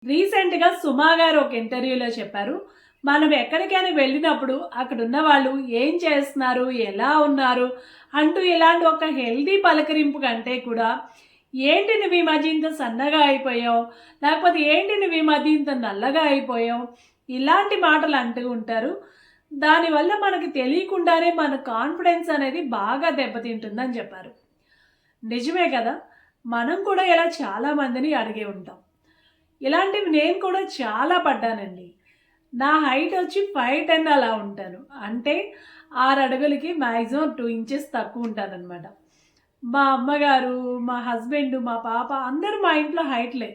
రీసెంట్‌గా సుమా గారు ఒక ఇంటర్వ్యూలో చెప్పారు. మనం ఎక్కడికైనా వెళ్ళినప్పుడు అక్కడున్న వాళ్ళు ఏం చేస్తున్నారు? ఎలా ఉన్నారు? అంటూ ఇలాంటి ఒక హెల్తీ పలకరింపు కంటే కూడా ఏంటి నువ్వు ఈ మధ్య ఇంత సన్నగా అయిపోయావు? లేకపోతే ఏంటి నువ్వు ఈ మధ్య ఇంత నల్లగా అయిపోయావు? ఇలాంటి మాటలు అంటూ ఉంటారు. దానివల్ల మనకి తెలియకుండానే మన కాన్ఫిడెన్స్ అనేది బాగా దెబ్బతింటుందని చెప్పారు. నిజమే కదా! మనం కూడా ఇలా చాలా మందిని అడిగే ఉంటాం. ఇలాంటివి నేను కూడా చాలా పడ్డానండి. నా హైట్ వచ్చి 5'10" అలా ఉంటాను. అంటే 6 అడుగులకి మాక్సిమం 2 ఇంచెస్ తక్కువ ఉంటాననమాట. మా అమ్మగారు, మా హస్బెండ్, మా పాప అందరూ మా ఇంట్లో హైట్‌లే.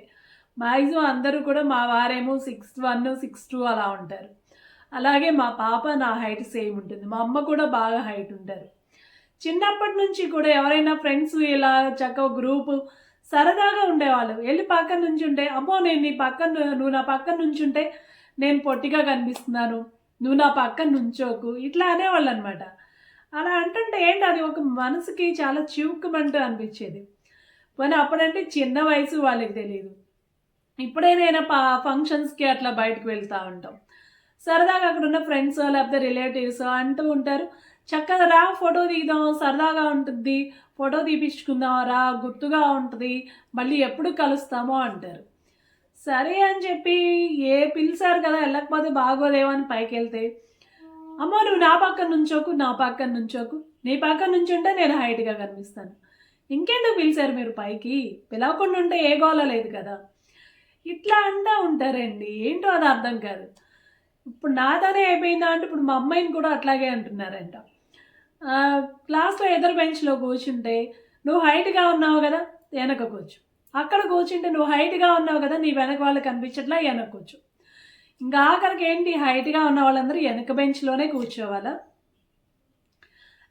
మాక్సిమం అందరూ కూడా మా వారేమో 6'1", 6'2" అలా ఉంటారు. అలాగే మా పాప నా హైట్ సేమ్ ఉంటుంది. మా అమ్మ కూడా బాగా హైట్ ఉంటారు. చిన్నప్పటి నుంచి కూడా ఎవరైనా ఫ్రెండ్స్ ఇలా చక్కగా గ్రూపు సరదాగా ఉండేవాళ్ళు. ఎళ్లి పక్కన నుంచుంటే, "అమ్మో! నేను నీ పక్కన నువ్వు నా పక్కన నుంచుంటే నేను పొట్టిగా కనిపిస్తున్నాను. నువ్వు నా పక్కన నుంచోకు." ఇట్లా అనేవాళ్ళనమాట. అలా అంటుంటే ఏంటి అది ఒక మనసుకి చాలా చివుక్కుమంటూ అనిపిచ్చేది. పోనీ అప్పుడంటే చిన్న వయసు వాళ్ళకి తెలీదు. ఇప్పుడేనైనా ఫంక్షన్స్‌కి అట్లా బయటకు వెళ్తా ఉంటాం. సరదాగా అక్కడున్న ఫ్రెండ్సో లేకపోతే రిలేటివ్సో అంటూ ఉంటారు. చక్కగా రా ఫోటో దిగుదాం సరదాగా ఉంటుంది. ఫోటో తీపిచ్చుకుందాం రా గుర్తుగా ఉంటది. మళ్ళీ ఎప్పుడు కలుస్తామో అంటారు. సరే అని చెప్పి పిలిచారు కదా! ఎళ్ళకపోతే బాగోదేమో అని పైకెళ్తే, అమ్మో! నువ్వు నా పక్కన నుంచోకు, నా పక్కన నుంచోకు. నీ పక్కన నుంచుంటే నేను హైట్‌గా కనిపిస్తాను. ఇంకెందుకు పిలిచారు మీరు పైకి? పిలవకుండా ఉంటే ఏ గోల లేదు కదా! ఇట్లా అంటా ఉంటారండి. ఏంటో అది అర్థం కాదు. ఇప్పుడు నాతోనే అయిపోయిందా అంటే ఇప్పుడు మా అమ్మాయిని కూడా అట్లాగే అంటున్నారంట. క్లాస్‌లో ఎదురు బెంచ్‌లో కూర్చుంటే, "నువ్వు హైట్‌గా ఉన్నావు గదా! ఎనక కూర్చో." అక్కడ కూర్చుంటే, "నువ్వు హైట్‌గా ఉన్నావు గదా! నీ వెనక వాళ్ళు కనిపించట్లా ఎనక కూర్చో." ఇంకా ఆఖరికి ఏంటి హైట్‌గా ఉన్న వాళ్ళందరూ ఎనక బెంచ్‌లోనే కూర్చోవాలా?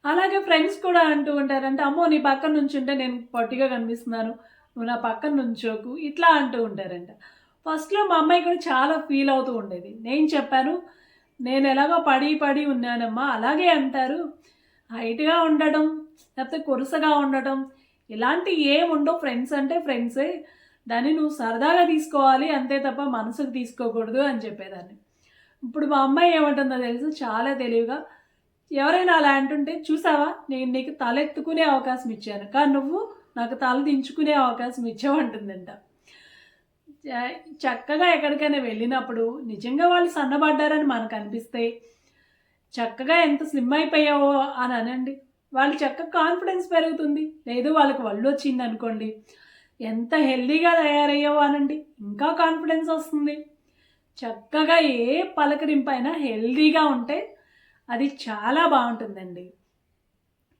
అలాగే ఫ్రెండ్స్ కూడా అంటూ ఉంటారంట, "అమ్మో! నీ పక్కన నుంచుంటే నేను పొట్టిగా కనిపిస్తున్నాను. నువ్వు నా పక్కన నుంచోకు." ఇట్లా అంటూ ఉంటారంట. ఫస్ట్‌లో మా అమ్మాయి కూడా చాలా ఫీల్ అవుతూ ఉండేది. నేను చెప్పాను, "నేను ఎలాగో పడి పడి ఉన్నానమ్మా. అలాగే అంటారు. హైట్‌గా ఉండడం, లేకపోతే కొరుసగా ఉండటం ఇలాంటియి ఏముండవు. ఫ్రెండ్స్ అంటే ఫ్రెండ్సే. దాన్ని నువ్వు సరదాగా తీసుకోవాలి అంతే తప్ప మనసుకు తీసుకోకూడదు" అని చెప్పేదాన్ని. ఇప్పుడు మా అమ్మాయి ఏమంటుందో తెలుసా? చాలా తెలివిగా, ఎవరైనా అలా అంటుంటే, "చూసావా నేను నీకు తలెత్తుకునే అవకాశం ఇచ్చాను. కానీ నువ్వు నాకు తల దించుకునే అవకాశం ఇచ్చావు" అంటుందంట. చక్కగా ఎక్కడికైనా వెళ్ళినప్పుడు నిజంగా వాళ్ళు సన్నబడ్డారని మనకనిపిస్తే, చక్కగా ఎంత స్లిమ్ అయిపోయావో అని అనండి. వాళ్ళు చక్కగా కాన్ఫిడెన్స్ పెరుగుతుంది. లేదు వాళ్ళకి ఒళ్ళొచ్చిందనుకోండి, ఎంత హెల్తీగా తయారయ్యావో అనండి. ఇంకా కాన్ఫిడెన్స్ వస్తుంది. చక్కగా ఏ పలకరింపైనా హెల్తీగా ఉంటే అది చాలా బావుంటుందండి.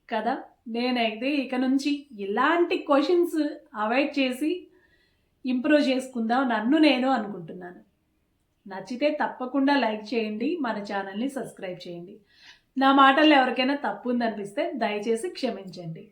కదా! నేనైతే ఇక నుంచి ఇలాంటి క్వెషన్స్ అవాయిడ్ చేసి ఇంప్రూవ్ చేసుకుందాం నన్ను నేను అనుకుంటున్నాను. నచ్చితే తప్పకుండా లైక్ చేయండి. మన ఛానల్‌ని సబ్స్క్రైబ్ చేయండి. నా మాటల్లో ఎవరికైనా తప్పుందనిపిస్తే దయచేసి క్షమించండి.